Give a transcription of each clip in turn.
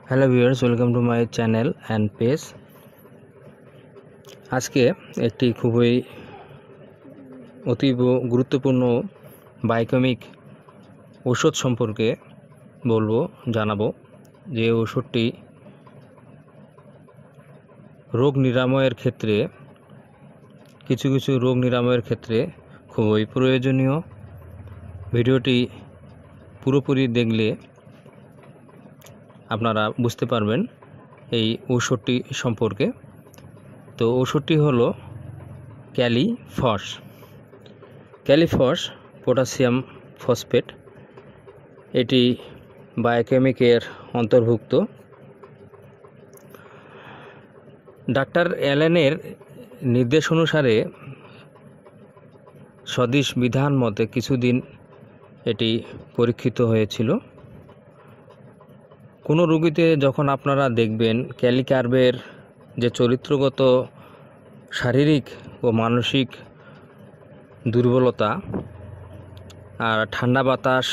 Hello viewers, welcome to my channel and page. আজকে একটি খুবই অতীব গুরুত্বপূর্ণ বায়োকেমিক ওষুধ সম্পর্কে জানাবো যে ওষুধটি রোগ নিরাময়ের ক্ষেত্রে কিছু রোগ নিরাময়ের ক্ষেত্রে খুবই প্রয়োজনীয়। ভিডিওটি পুরোপুরি দেখলে আপনারা বুঝতে পারবেন এই ওষুধটি সম্পর্কে। তো ওষুধটি হলো ক্যালিফস পটাশিয়াম ফসফেট। এটি বায়োকেমিকের অন্তর্ভুক্ত। ডাক্তার অ্যালেনের নির্দেশ অনুসারে স্বদেশ বিধান মতে কিছুদিন এটি পরীক্ষিত হয়েছিল। কোনো রোগীতে যখন আপনারা দেখবেন ক্যালিকার্বের যে চরিত্রগত শারীরিক ও মানসিক দুর্বলতা, আর ঠান্ডা বাতাস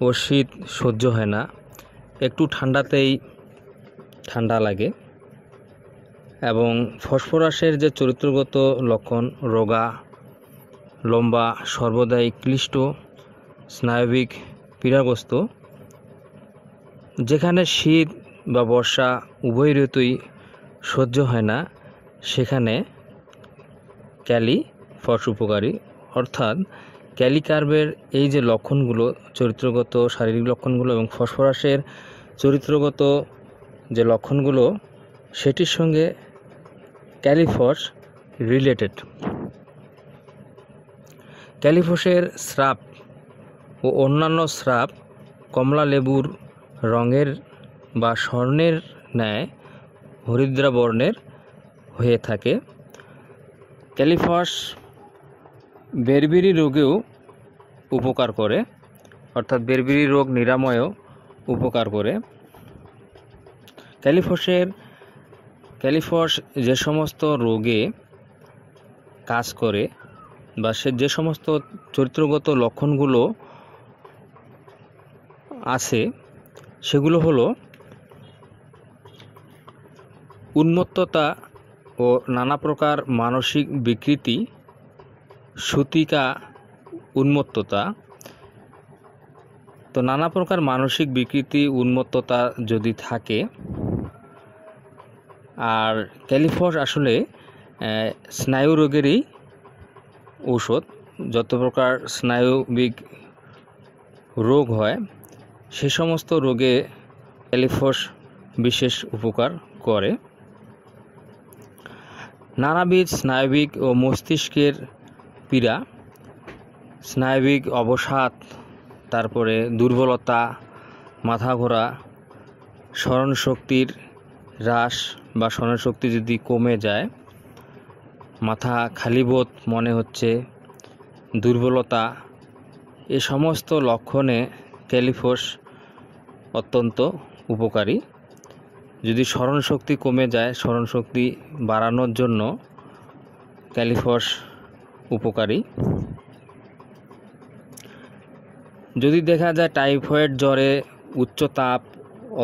ও শীত সহ্য হয় না, একটু ঠান্ডাতেই ঠান্ডা লাগে, এবং ফসফরাসের যে চরিত্রগত লক্ষণ, রোগা, লম্বা, সর্বদাই ক্লিষ্ট, স্নায়বিক পীড়াগ্রস্ত, যেখানে শীত বা বর্ষা উভয় ঋতুই সহ্য হয় না, সেখানে ক্যালিফস উপকারী। অর্থাৎ ক্যালিকার্বের এই যে লক্ষণগুলো, চরিত্রগত শারীরিক লক্ষণগুলো এবং ফসফরাসের চরিত্রগত যে লক্ষণগুলো, সেটির সঙ্গে ক্যালিফস রিলেটেড। ক্যালিফসের স্রাব ও অন্যান্য স্রাব কমলা লেবুর রঙের বা স্বর্ণের ন্যায় হরিদ্রা বর্ণের হয়ে থাকে। ক্যালিফস বেরবেরি রোগেও উপকার করে, অর্থাৎ বেরবেরি রোগ নিরাময়েও উপকার করে। ক্যালিফস যে সমস্ত রোগে কাজ করে বা যে সমস্ত চরিত্রগত লক্ষণগুলো আছে, সেগুলো হলো উন্মত্ততা ও নানা প্রকার মানসিক বিকৃতি, সুতিকা উন্মত্ততা। তো নানা প্রকার মানসিক বিকৃতি, উন্মত্ততা যদি থাকে, আর ক্যালিফস আসলে স্নায়ু রোগেরই ঔষধ। যত প্রকার স্নায়বিক রোগ হয়, সে সমস্ত রোগে ক্যালিফস বিশেষ উপকার করে। নানাবিধ স্নায়বিক ও মস্তিষ্কের পীড়া, স্নায়বিক অবসাদ, তারপরে দুর্বলতা, মাথা ঘোরা, স্মরণশক্তির হ্রাস বা স্মরণশক্তি যদি কমে যায়, মাথা খালিবোধ মনে হচ্ছে, দুর্বলতা, এ সমস্ত লক্ষণে ক্যালিফস অত্যন্ত উপকারী। যদি স্মরণশক্তি কমে যায়, স্মরণশক্তি বাড়ানোর জন্য ক্যালিফস উপকারী। যদি দেখা যায় টাইফয়েড জ্বরে উচ্চ তাপ,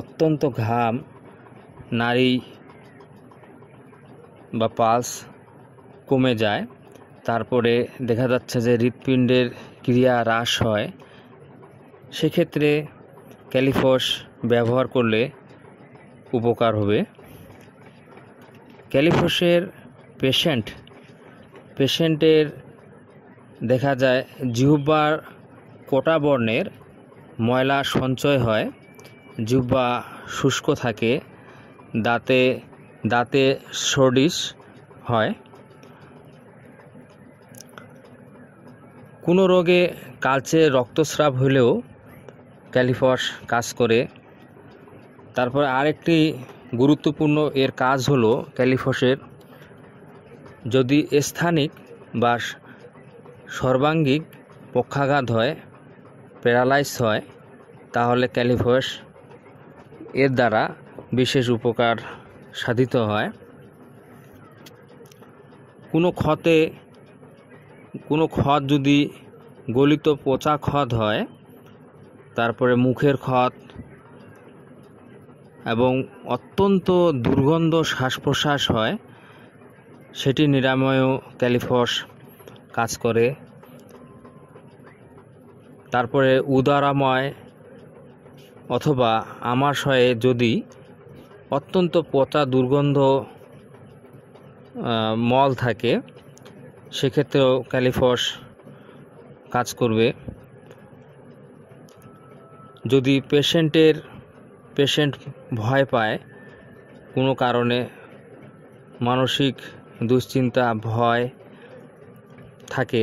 অত্যন্ত ঘাম, নাড়ি বা পালস কমে যায়, তারপরে দেখা যাচ্ছে যে হৃৎপিণ্ডের ক্রিয়া হ্রাস হয়, সেক্ষেত্রে ক্যালিফস ব্যবহার করলে উপকার হবে। ক্যালিফসের পেশেন্টের দেখা যায় জিহ্বার কোটা বর্ণের ময়লা সঞ্চয় হয়, জিহ্বা শুষ্ক থাকে, দাঁতে সর্ডিস হয়। কোনো রোগে কালচে রক্তস্রাব হলেও ক্যালিফস কাজ করে। তারপর আরেকটি গুরুত্বপূর্ণ এর কাজ হলো ক্যালিফসের, যদি স্থানিক বা সর্বাঙ্গিক পক্ষাঘাত হয়, প্যারালাইজ হয়, তাহলে ক্যালিফস এর দ্বারা বিশেষ উপকার সাধিত হয়। কোনো ক্ষত যদি গলিত পচা ক্ষত হয়, তারপরে মুখের ক্ষত, এবং অত্যন্ত দুর্গন্ধ শ্বাস প্রশ্বাস হয়, সেটি নিরাময়েও ক্যালিফস কাজ করে। তারপরে উদরাময় অথবা আমাশয়ে যদি অত্যন্ত পচা দুর্গন্ধ মল থাকে, সেক্ষেত্রেও ক্যালিফস কাজ করবে। যদি পেশেন্ট ভয় পায় কোনো কারণে, মানসিক দুশ্চিন্তা ভয় থাকে,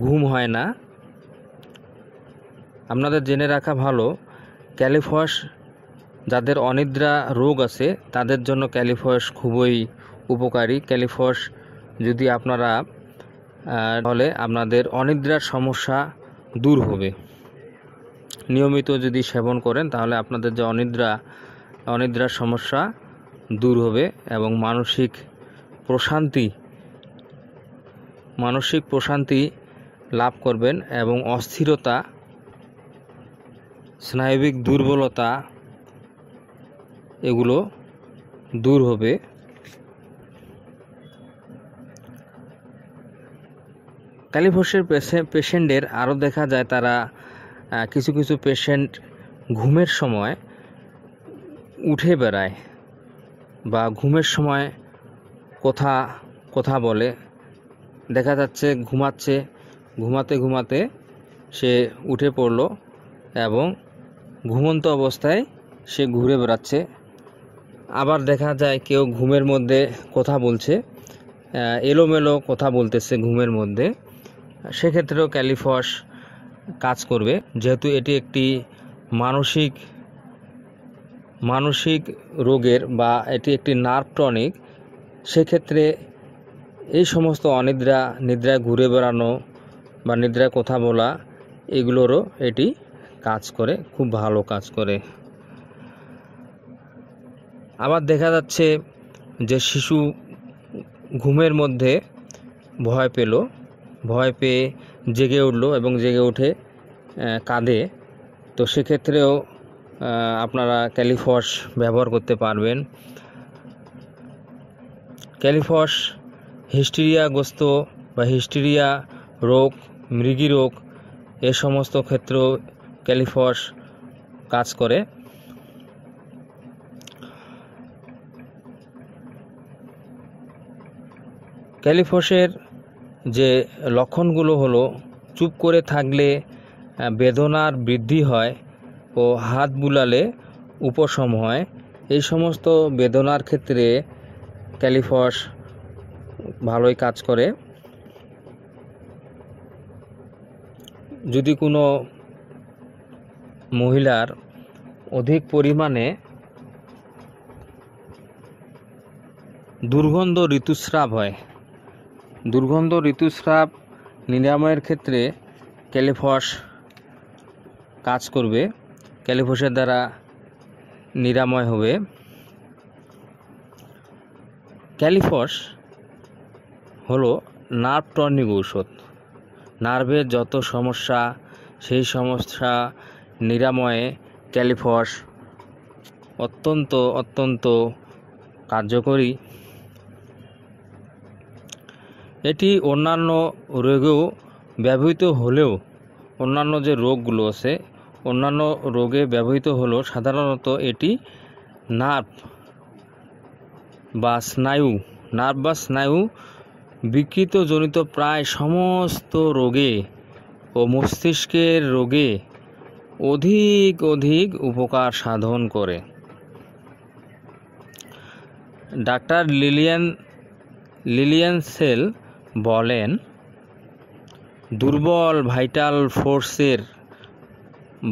ঘুম হয় না, আপনাদের জেনে রাখা ভালো ক্যালিফস যাদের অনিদ্রা রোগ আছে তাদের জন্য ক্যালিফস খুবই উপকারী। ক্যালিফস যদি আপনারা তাহলে আপনাদের অনিদ্রার সমস্যা দূর হবে। নিয়মিত যদি সেবন করেন তাহলে আপনাদের যে অনিদ্রার সমস্যা দূর হবে এবং মানসিক প্রশান্তি লাভ করবেন এবং অস্থিরতা, স্নায়বিক দুর্বলতা এগুলো দূর হবে। ক্যালিফসের পেশেন্টদের আরও দেখা যায় তারা কিছু পেশেন্ট ঘুমের সময় উঠে বেড়ায় বা ঘুমের সময় কথা বলে। দেখা যাচ্ছে ঘুমাতে সে উঠে পড়ল এবং ঘুমন্ত অবস্থায় সে ঘুরে বেড়াচ্ছে। আবার দেখা যায় কেউ ঘুমের মধ্যে কথা বলছে, এলোমেলো কথা বলতেছে ঘুমের মধ্যে, সেক্ষেত্রেও ক্যালিফস কাজ করবে। যেহেতু এটি একটি মানসিক রোগের বা এটি একটি নার্ভ টনিক, সেক্ষেত্রে এই সমস্ত নিদ্রায় ঘুরে বেড়ানো বা নিদ্রায় কথা বলা এগুলোরও এটি কাজ করে, খুব ভালো কাজ করে। আবার দেখা যাচ্ছে যে শিশু ঘুমের মধ্যে ভয় পেয়ে জেগে উঠল এবং জেগে উঠে কাঁদে, তো সেক্ষেত্রেও আপনারা ক্যালিফস ব্যবহার করতে পারবেন। ক্যালিফস হিস্টেরিয়াগ্রস্ত বা হিস্টেরিয়া রোগ, মৃগী রোগ এ সমস্ত ক্ষেত্রেও ক্যালিফস কাজ করে। ক্যালিফসের যে লক্ষণগুলো হলো, চুপ করে থাকলে বেদনার বৃদ্ধি হয় ও হাত বুলালে উপশম হয়। এই সমস্ত বেদনার ক্ষেত্রে ক্যালিফস ভালোই কাজ করে। যদি কোনো মহিলার অধিক পরিমাণে দুর্গন্ধ ঋতুস্রাব হয়, দুর্গন্ধ ঋতুস্রাব নিরাময়ের ক্ষেত্রে ক্যালিফস কাজ করবে, ক্যালিফসের দ্বারা নিরাময় হবে। ক্যালিফস হলো নার্ভ টনিক ঔষধ। নার্ভের যত সমস্যা, সেই সমস্যা নিরাময়ে ক্যালিফস অত্যন্ত কার্যকরী। এটি অন্যান্য রোগেও ব্যবহৃত হলেও, অন্যান্য যে রোগগুলো আছে অন্যান্য রোগে ব্যবহৃত হলেও সাধারণত এটি নার্ভ বা স্নায়ু বিকৃতজনিত প্রায় সমস্ত রোগে ও মস্তিষ্কের রোগে অধিক উপকার সাধন করে। ডাক্তার লিলিয়ান সেল বলেন, দুর্বল ভাইটাল ফোর্সের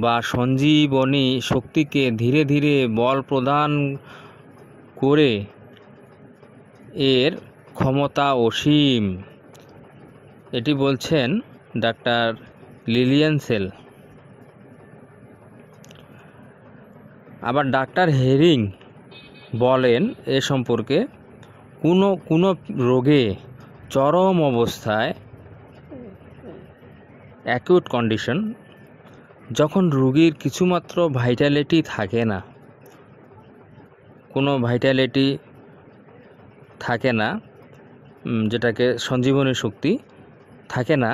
বা সঞ্জীবনী শক্তিকে ধীরে ধীরে বল প্রদান করে এর ক্ষমতা অসীম। এটি বলছেন ডাক্তার লিলিয়ান সেল। আবার ডাক্তার হেরিং বলেন এ সম্পর্কে, কোনো রোগে চরম অবস্থায় অ্যাকিউট কন্ডিশন, যখন রোগীর কিছুমাত্র ভাইটালিটি থাকে না, কোনো ভাইটালিটি থাকে না, যেটাকে সঞ্জীবনী শক্তি থাকে না,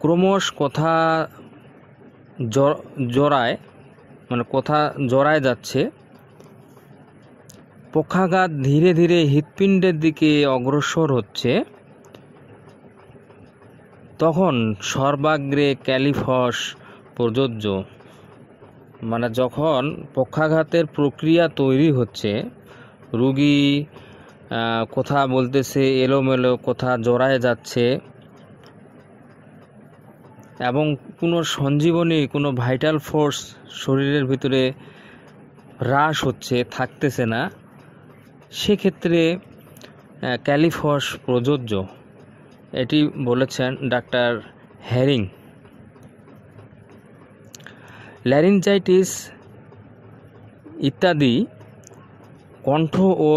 ক্রমশ কথা জড়ায়, মানে কথা জড়ায় যাচ্ছে, পক্ষাঘাত ধীরে ধীরে হৃৎপিণ্ডের দিকে অগ্রসর হচ্ছে, তখন সর্বাগ্রে ক্যালিফস প্রযোজ্য। মানে যখন পক্ষাঘাতের প্রক্রিয়া তৈরি হচ্ছে, রুগী কথা বলতেছে, এলোমেলো কথা জড়ায় যাচ্ছে, এবং কোনো সঞ্জীবনী, কোনো ভাইটাল ফোর্স শরীরের ভিতরে হ্রাস হচ্ছে, থাকতেছে না, সেক্ষেত্রে ক্যালিফস প্রযোজ্য। এটি বলেছেন ডাক্তার হ্যারিং। ল্যারিঞ্জাইটিস ইত্যাদি কণ্ঠ ও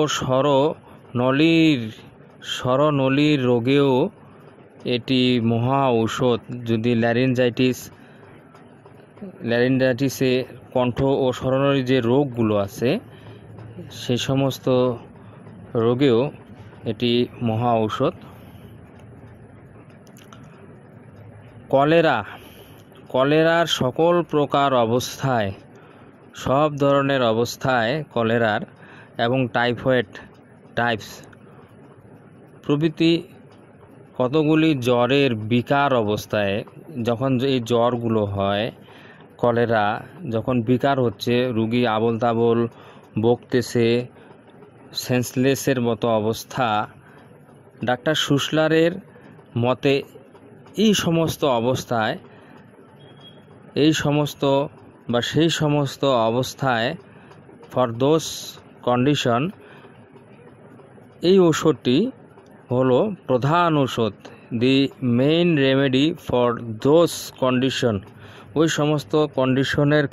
স্বরনলীর রোগেও এটি মহা ঔষধ। যদি ল্যারিঞ্জাইটিসে কণ্ঠ ও স্বরনলীর যে রোগগুলো আছে, সেই সমস্ত রোগেও এটি মহা ঔষধ। কলেরার সকল প্রকার অবস্থায়, সব ধরনের অবস্থায় কলেরার এবং টাইফয়েড টাইপস প্রভৃতি কতগুলি জ্বরের বিকার অবস্থায়, যখন এই জ্বরগুলো হয়, কলেরা যখন বিকার হচ্ছে, রুগী আবোল তাবোল বকতেছে, সেন্সলেসের মতো অবস্থা, ডাক্তার শুশলারের মতে এই সমস্ত অবস্থায়, সেই সমস্ত অবস্থায়, ফর দোজ কন্ডিশন, এই ওষুধটি হলো প্রধান ওষুধ, the main remedy for those condition. ওই সমস্ত কন্ডিশনের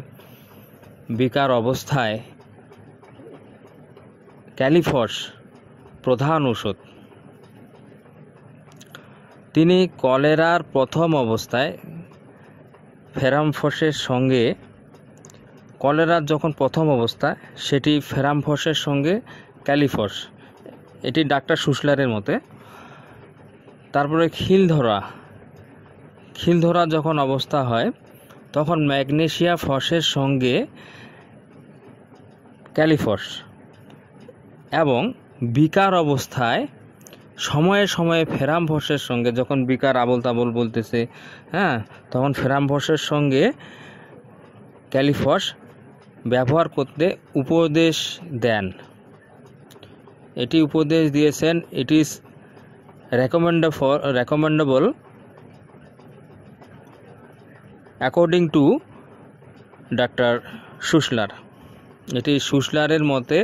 বিকার অবস্থায় ক্যালিফস প্রধান ওষুধ। তিনি কলেরার প্রথম অবস্থায় ফেরামফসের সঙ্গে, কলেরার যখন প্রথম অবস্থা, সেটি ফেরামফসের সঙ্গে ক্যালিফস, এটি ডাক্তার শুশলারের মতে। তারপরে খিলধরা যখন অবস্থা হয়, তখন ম্যাগনেসিয়া ফসের সঙ্গে ক্যালিফস, এবং বিকার অবস্থায় সময়ে সময়ে ফেরামফসের সঙ্গে, যখন বিকার আবোল তাবোল বলতেছে, তখন ফেরামফসের সঙ্গে ক্যালিফস ব্যবহার করতে উপদেশ দেন। এটি উপদেশ দিয়েছেন, it is recommendable according to doctor Schuessler. এটি শুশলারের মতে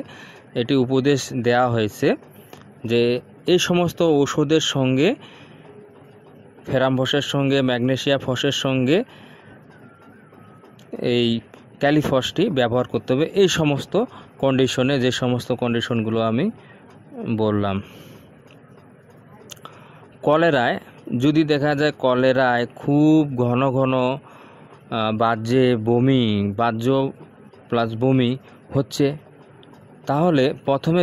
এটি উপদেশ দেওয়া হয়েছে যে এই সমস্ত ওষুধের সঙ্গে, ফেরামফসের সঙ্গে, ম্যাগনেসিয়া ফসের সঙ্গে এই ক্যালিফসটি ব্যবহার করতে হবে এই সমস্ত কন্ডিশনে, যে সমস্ত কন্ডিশনগুলো আমি বললাম। কলেরায় যদি দেখা যায়, কলেরায় খুব ঘন ঘন বাহ্য প্লাস বমি হচ্ছে, তাহলে প্রথমে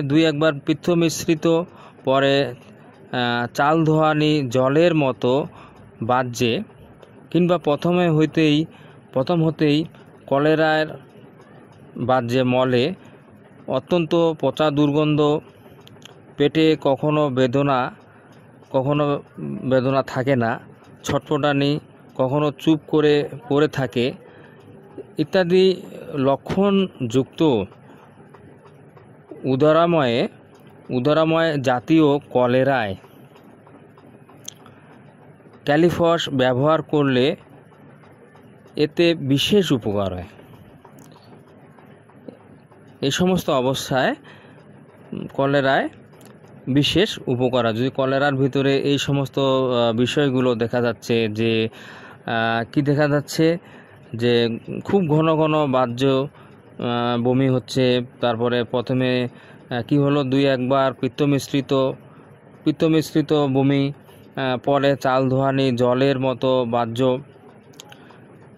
দুই একবার পিত্ত মিশ্রিত, পরে চাল ধোয়ানি জলের মতো বাহ্যে, কিংবা প্রথম হতেই কলেরার বাহ্যে মলে অত্যন্ত পচা দুর্গন্ধ, পেটে কখনো বেদনা থাকে না, ছটফটানি, কখনো চুপ করে পড়ে থাকে ইত্যাদি লক্ষণযুক্ত উদরাময় জাতীয় কলেরায় ক্যালিফস ব্যবহার করলে এতে বিশেষ উপকার হয়। এই সমস্ত অবস্থায় কলেরায় বিশেষ উপকার হয়। যদি কলেরার ভিতরে এই সমস্ত বিষয়গুলো দেখা যাচ্ছে, যে দেখা যাচ্ছে যে খুব ঘন ঘন বাহ্য বমি হচ্ছে, তারপরে প্রথমে কি হলো, দুই একবার পিত্ত মিশ্রিত বমি, পরে চাল ধোয়ানি জলের মতো বাহ্য,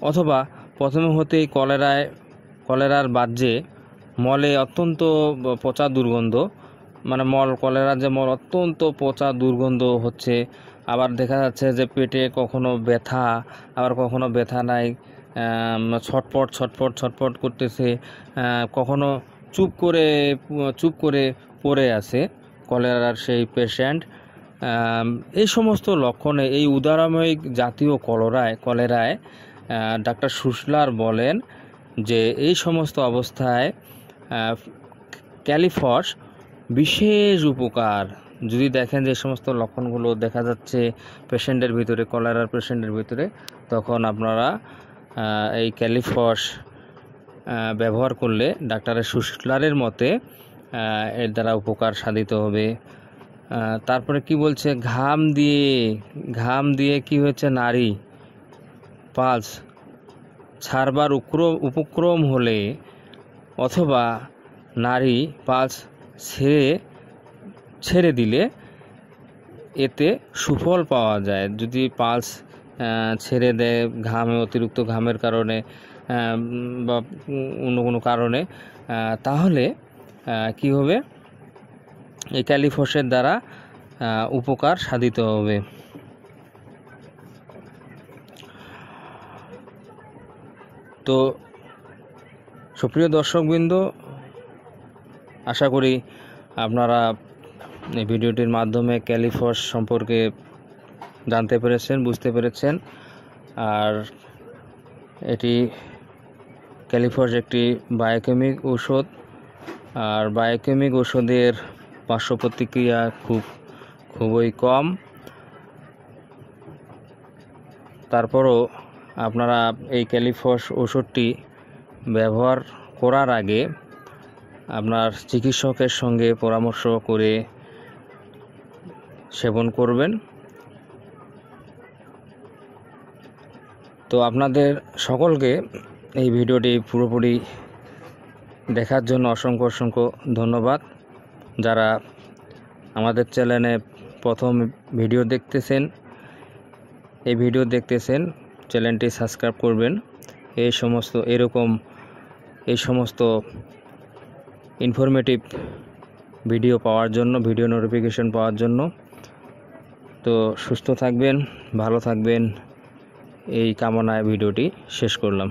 অথবা প্রথমে হতেই কলেরার বাহ্যে মলে অত্যন্ত পচা দুর্গন্ধ, মানে কলেরার যে মল অত্যন্ত পচা দুর্গন্ধ হচ্ছে। আবার দেখা যাচ্ছে যে পেটে কখনো ব্যথা, আবার কখনো ব্যথা নাই, ছটপট করতেছে, কখনো চুপ করে পড়ে আছে কলেরার সেই পেশেন্ট। এই সমস্ত লক্ষণে, এই উদারময় জাতীয় কলেরায় ডাক্তার শুশলার বলেন যে এই সমস্ত অবস্থায় ক্যালিফস বিশেষ উপকার। যদি দেখেন যে সমস্ত লক্ষণগুলো দেখা যাচ্ছে পেশেন্টের ভিতরে, কলেরার পেশেন্টের ভিতরে, তখন আপনারা এই ক্যালিফস ব্যবহার করলে ডাক্তারের শুশলারের মতে এর দ্বারা উপকার সাধিত হবে। তারপরে কি বলছে, ঘাম দিয়ে কি হয়েছে, নারী পালস ছাড়বার উপক্রম হলে অথবা নারী পালস ছেড়ে দিলে এতে সুফল পাওয়া যায়। যদি পালস ছেড়ে দেয় অতিরিক্ত ঘামের কারণে বা অন্য কোনো কারণে, তাহলে কি হবে, এই ক্যালিফসের দ্বারা উপকার সাধিত হবে। তো সুপ্রিয় দর্শকবৃন্দ, আশা করি আপনারা এই ভিডিওটির মাধ্যমে ক্যালিফস সম্পর্কে জানতে পেরেছেন, বুঝতে পেরেছেন। আর ক্যালিফস একটি বায়োকেমিক ঔষধ, আর বায়োকেমিক ওষুধের পার্শ্ব প্রতিক্রিয়া খুবই কম। তারপরও আপনারা এই ক্যালিফস ওষুধটি ব্যবহার করার আগে আপনার চিকিৎসকের সঙ্গে পরামর্শ করে সেবন করবেন। তো আপনাদের সকলকে এই ভিডিওটি পুরোপুরি দেখার জন্য অসংখ্য ধন্যবাদ। যারা আমাদের চ্যানেলে প্রথম ভিডিও দেখতেছেন, চ্যানেলটি সাবস্ক্রাইব করবেন এই সমস্ত ইনফরমেটিভ ভিডিও পাওয়ার জন্য, ভিডিও নোটিফিকেশন পাওয়ার জন্য। তো সুস্থ থাকবেন, ভালো থাকবেন, এই কামনায় ভিডিওটি শেষ করলাম।